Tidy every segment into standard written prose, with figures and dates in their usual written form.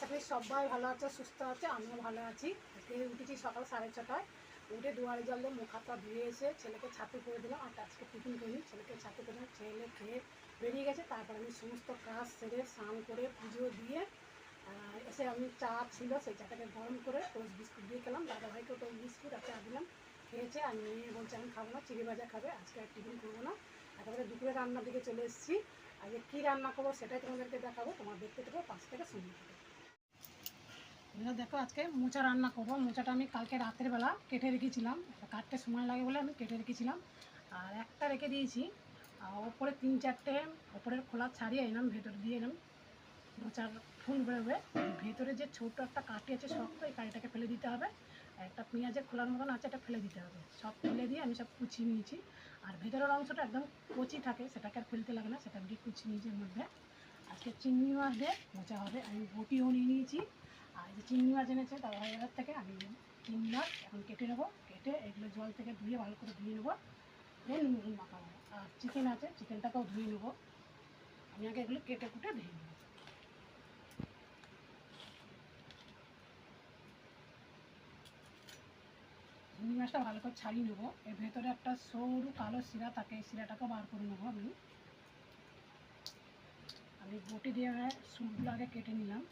আশা করি সবাই ভালো আছে, সুস্থ আছে, আমিও ভালো আছি। আজকে উঠেছি সকাল 6:30টায়। উঠে দুয়ারে জল দিয়ে মুখ হাতটা ধুয়ে এসে ছেলেকে ছাতু করে দিলাম। আর আজকে টিফিন করিনি, ছেলেকে ছাতু করে দিলাম। ছেলে খেয়ে বেরিয়ে গেছে। তারপর আমি সমস্ত কাজ সেরে স্নান করে পুজো দিয়ে এসে আমি চা ছিল সেই চাটাকে গরম করে টোস্ট বিস্কুট দিয়ে খেলাম। দাদাভাইকেও টোস্ট বিস্কুট আর চা দিলাম, খেয়েছে। আর মেয়ে বলছে আমি খাবো না, চিড়ি ভাজা খাবে, আজকে আর টিফিন করবো না। তারপরে দুপুরে রান্নার দিকে চলে এসেছি। আজকে কী রান্না করবো সেটাই তোমাদেরকে দেখাবো, তোমার দেখতে দেবো 5 থেকে 6 মিনিট। দেখো আজকে মোচা রান্না করবো। মোচাটা আমি কালকে রাতের বেলা কেটে রেখেছিলাম, কাটতে সময় লাগে বলে আমি কেটে রেখেছিলাম। আর একটা রেখে দিয়েছি, ওপরে 3-4টে ওপরের খোলা ছাড়িয়ে এলাম, ভেতর দিয়ে এলাম মোচার ফুল বেরোবে। ভেতরে যে ছোটো একটা কাঠি আছে শক্ত, এই কাঠিটাকে ফেলে দিতে হবে। একটা পেঁয়াজের খোলার মতন আছে, এটা ফেলে দিতে হবে। সব ফেলে দিয়ে আমি সব কুচিয়ে নিয়েছি। আর ভেতরের অংশটা একদম কচি থাকে, সেটাকে আর ফেলতে লাগে না, সেটা দিয়ে কুচিয়ে নিয়েছি। এর মধ্যে আজকে চিংড়ি মাছ দিয়ে মোচা হবে। আমি বটিও নিয়ে নিয়েছি। আর যে চিংড়ি মাছ এনেছে তার বাজার থেকে, আমি চিংড়ি মাছ এখন কেটে নেবো। কেটে এগুলো জল থেকে ধুয়ে ভালো করে ধুয়ে নেবো, দেন নুন মাখাবো। আর চিকেন আছে, চিকেনটাকেও ধুয়ে নেবো। আমি আগে এগুলো কেটে কুটে ধুয়ে নেবো। চিংড়ি মাছটা ভালো করে ছাড়িয়ে নেবো। এর ভেতরে একটা সরু কালো শিরা থাকে, এই শিরাটাকেও বার করে নেবো। আমি বটি দিয়ে সুপগুলো আগে কেটে নিলাম।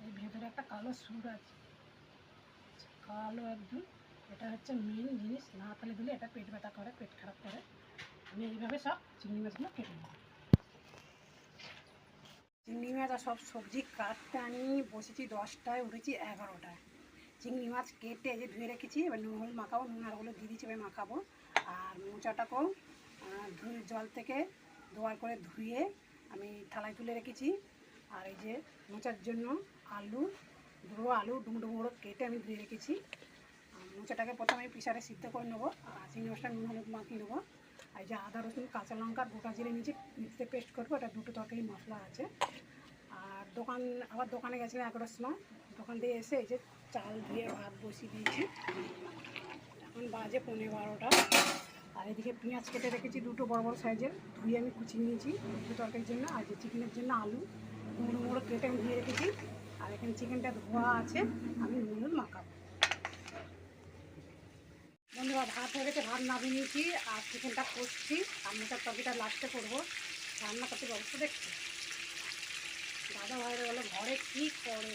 এর ভেতরে একটা কালো সুর আছে, কালো একদম। এটা হচ্ছে মেন জিনিস, না ফেলে দিলে এটা পেট ব্যথা করে, পেট খারাপ করে। আমি এইভাবে সব চিংড়ি মাছগুলো কেটে নেব। চিংড়ি মাছ আর সব সবজি কাটতে আমি বসেছি 10টায়, উঠেছি 11টায়। চিংড়ি মাছ কেটে যে ধুয়ে রেখেছি, এবার নুন হলুদ মাখাবো। নুন আর হলুদ দিয়ে দিচ্ছি, এবার মাখাবো। আর মোচাটাকেও ধুয়ে জল থেকে দুবার করে ধুয়ে আমি থালায় তুলে রেখেছি। আর এই যে মোচার জন্য আলু, দুটো আলু ডুমো ডুমো করে কেটে আমি ধুয়ে রেখেছি। মোচাটাকে প্রথমে আমি প্রেসারে সিদ্ধ করে নেবো। আর চিংড়ি মাছটা নুন হলুদ মাখিয়ে নেবো। আর যে আদা রসুন কাঁচা লঙ্কা গোটা জিরে নিচে মিক্সিতে পেস্ট করবো। এটা 2টো তরকারি মশলা আছে। আর দোকানে গেছিলাম 11টার সময়, দোকান দিয়ে এসে এই যে চাল ধুয়ে ভাত বসিয়ে দিয়েছি। এখন বাজে 11:15। আর এদিকে পেঁয়াজ কেটে রেখেছি 2টো বড় বড় সাইজের, ধুয়ে আমি কুচিয়ে নিয়েছি দুটো তরকারির জন্য। আর যে চিকেনের জন্য আলু মুড়ো মুড়ো কেটে আমি ধুয়ে রেখেছি। আর এখানে চিকেনটা ধোয়া আছে, আমি নুন মাখাবো। বন্ধুরা ভাত হয়ে গেছে, ভাত নামিয়ে নিয়েছি। আর চিকেনটা কষছি, আর মোটার তরকারিটা লাস্টে করবো। রান্না করতে অবশ্য দেখছি দাদা ভাইরা বলে ঘরে কী করে,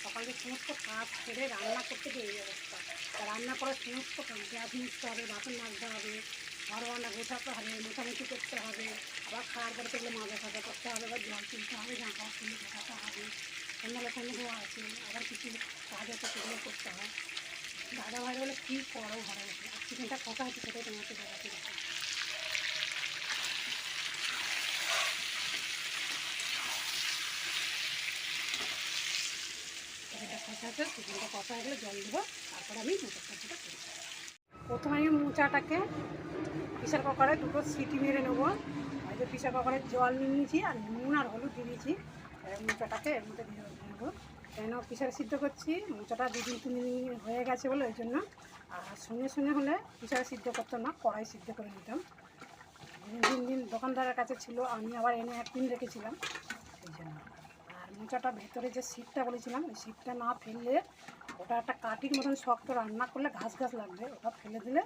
সকালে সমস্ত কাজ ছেড়ে রান্না করতে গিয়ে এই অবস্থা। রান্না করার সমস্ত গ্যাস মুছতে হবে, বাসন মাজতে হবে, ঘর বান্না গোছাতে হবে, মোছামুছি করতে হবে, আবার খাওয়ার পরে থেকে মাজা সাজা করতে হবে, আবার জল তুলতে হবে, জামা কাপড় তুলে গোছাতে হবে, সন্ধ্যাবেলা ধোয়া আছে, আবার কিছু কাজ আছে সেগুলো করতে হয়। দাদা ভাই বলে কী করো ঘরে বসে। আর চিকেনটা কষা হচ্ছে সেটাই তোমাকে দেখাতে দেখো। চিকেনটা কষা আছে, চিকেনটা কষা হলে জল দেবো, তারপরে আমি মোচার তরকারিটা করি। প্রথমে আমি মোচাটাকে প্রেসার কুকারে 2টো সিটি মেরে নেবো। আর যে প্রেসার কুকারে জল নিয়ে নিয়েছি আর নুন আর হলুদ দিয়ে দিয়েছি। মোচাটাকে এর মধ্যে দিয়ে নেবো। কেন প্রেসারে সিদ্ধ করছি, মোচাটা 2-3 দিন হয়ে গেছে বলে ওই জন্য। আর সঙ্গে সঙ্গে হলে প্রেসারে সিদ্ধ করতাম না, কড়াই সিদ্ধ করে নিতাম। 2-3 দিন দোকানদারের কাছে ছিল, আমি আবার এনে 1 দিন রেখেছিলাম এই জন্য। আর মোচাটা ভেতরে যে সিটটা বলেছিলাম, ওই সিটটা না ফেললে ওটা একটা কাঠির মতন শক্ত, রান্না করলে ঘাস ঘাস লাগবে। ওটা ফেলে দিলে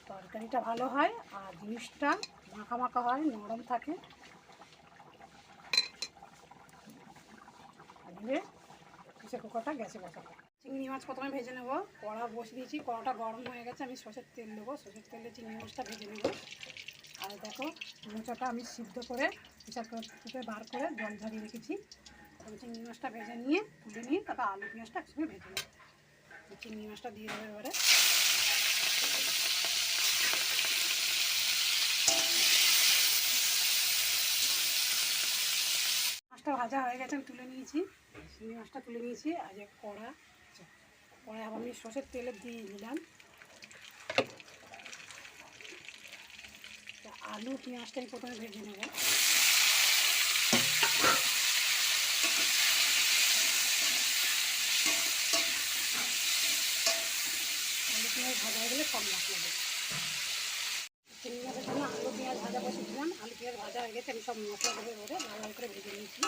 তরকারিটা ভালো হয় আর জিনিসটা মাখা মাখা হয়, নরম থাকে। দিয়ে প্রেসার কুকারটা গ্যাসে বসাবো। চিংড়ি মাছ প্রথমে ভেজে নেবো। কড়া বসিয়ে দিয়েছি, কড়াটা গরম হয়ে গেছে, আমি সরষের তেল দেবো। সরষের তেলে চিংড়ি মাছটা ভেজে নেবো। আর দেখো মোচাটা আমি সিদ্ধ করে প্রেসার কুকারে বার করে জল ঝরিয়ে রেখেছি। তবে চিংড়ি মাছটা ভেজে নিয়ে তুলে নিয়ে তারপর আলু পেঁয়াজটা একসঙ্গে ভেজে নেবো। চিংড়ি মাছটা দিয়ে দেবো এবারে। মাছটা ভাজা হয়ে গেছে, আমি তুলে নিয়েছি। চিংড়ি মাছটা তুলে নিয়েছি। আর যে কড়াই আবার আমি সরষের তেলে দিয়ে দিলাম। আলু পেঁয়াজটাই প্রথমে ভেজে নেব। আলু পেঁয়াজ ভাজা হয়ে গেলে সব মশলা দেবো। চিংড়ি মাছের জন্য আলু পেঁয়াজ ভাজা বসেছিলাম, আলু পেঁয়াজ ভাজা হয়ে গেছে, আমি সব মশলা দেবো এবারে লাল লাল করে ভেজে নিয়েছি।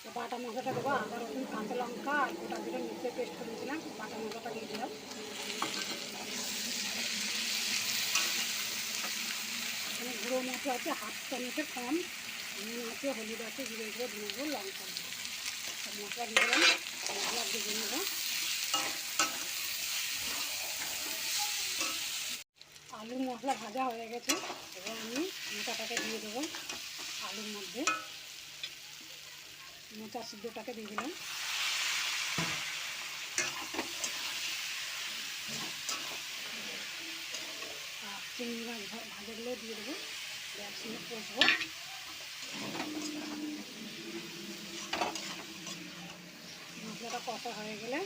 তো বাটা মশলাটা দেবো, আদা রসুন কাঁচা লঙ্কা আর গোটা জিরে মিক্সে পেস্ট করে দিয়েছিলাম, বাটা মশলাটা দিয়ে দিলাম। এখানে গুঁড়ো মশলা আছে হাফ চামচের কম, নুন আছে, হলুদ আছে, জিরে গুঁড়ো, ধনে গুঁড়ো, লঙ্কা গুঁড়ো, সব মশলা দিয়ে দিলাম। মশলা ভেজে নেব। আলুর মশলা ভাজা হয়ে গেছে, এবার আমি মোচাটাকে দিয়ে দেবো আলুর মধ্যে। মোচা সিদ্ধটাকে দিয়ে দিলাম। আর চিংড়ি মাছ ভাজাগুলো দিয়ে দেবো, একসঙ্গে কষবো। মশলাটা কষা হয়ে গেলে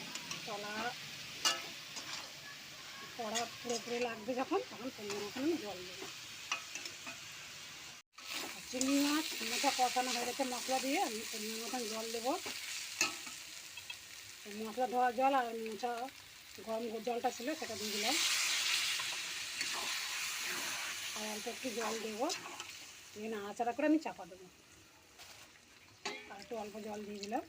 কড়া পুরোপুরি লাগবে যখন, তখন পরিমাণ মতন আমি জল দেবো। চিংড়ি মাছ মোচা কষানো হয়ে গেছে মশলা দিয়ে, আমি পরিমাণ মতন জল দেবো। মশলা ধোয়া জল আর মোচা গরম জলটা ছিল সেটা দিয়ে দিলাম। আর অল্প একটু জল দেবো, দিয়ে নাড়াচাড়া করে আমি চাপা দেবো। আর একটু অল্প জল দিয়ে দিলাম।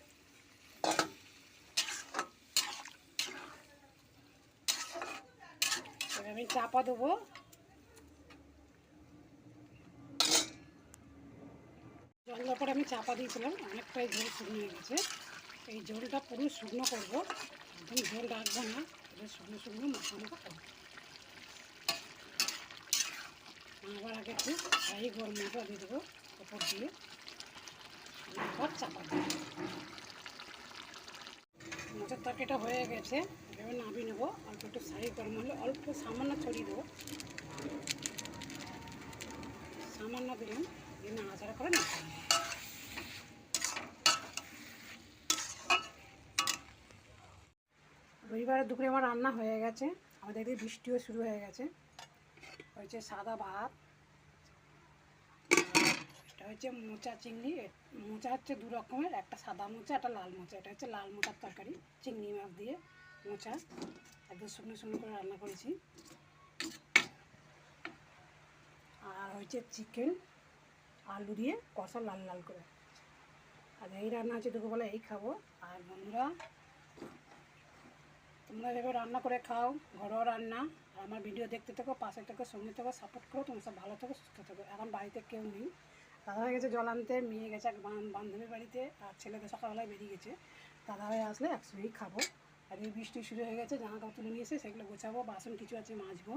এবার আমি চাপা দেবো। জল দেওয়ার পরে আমি চাপা দিয়েছিলাম, অনেকটাই ঝোল শুকনো হয়ে গেছে। এই ঝোলটা পুরো শুকনো করবো, একদম ঝোল রাখবো না, এটা শুকনো শুকনো মাখা মাখা করবো। আবার আগে একটু শাহি গরম মশলা দিয়ে দেবো ওপর দিয়ে, আবার চাপা দেবো। মাছের তরকারিটা হয়ে গেছে, এভাবে নামিয়ে নেবো। অল্প একটু শাহি গরম হলে অল্প সামান্য ছড়িয়ে দেবো, সামান্য দিলাম, দিয়ে নাড়াচাড়া করে নাড়া নেবো। রবিবারের দুপুরে আমার রান্না হয়ে গেছে, আমাদের এদিকে বৃষ্টিও শুরু হয়ে গেছে। হয়েছে সাদা ভাত, এটা হচ্ছে মোচা চিংড়ি। মোচা হচ্ছে দু রকমের, একটা সাদা মোচা, একটা লাল মোচা। এটা হচ্ছে লাল মোচার তরকারি, চিংড়ি মাছ দিয়ে মোচা একদম শুকনো শুকনো করে রান্না করেছি। আর হচ্ছে চিকেন আলু দিয়ে কষা লাল লাল করে। আর এই রান্না হচ্ছে দুপুরবেলা, এই খাবো। আর বন্ধুরা, তোমরা এভাবে রান্না করে খাও, ঘরোয়া রান্না। আর আমার ভিডিও দেখতে থাকো, পাশে থেকো, সঙ্গে থেকো, সাপোর্ট করো। তোমরা সব ভালো থেকো, সুস্থ থেকো। এখন বাড়িতে কেউ নেই, দাদাভাই গেছে জল আনতে, মেয়ে গেছে এক বান্ধবীর বাড়িতে, আর ছেলেদের সকালবেলায় বেরিয়ে গেছে। দাদাভাই আসলে একসঙ্গেই খাবো। আর এই বৃষ্টি শুরু হয়ে গেছে, জামা কাপড় তুলে নিয়েছে, সেগুলো গোছাবো, বাসন কিছু আছে মাজবো।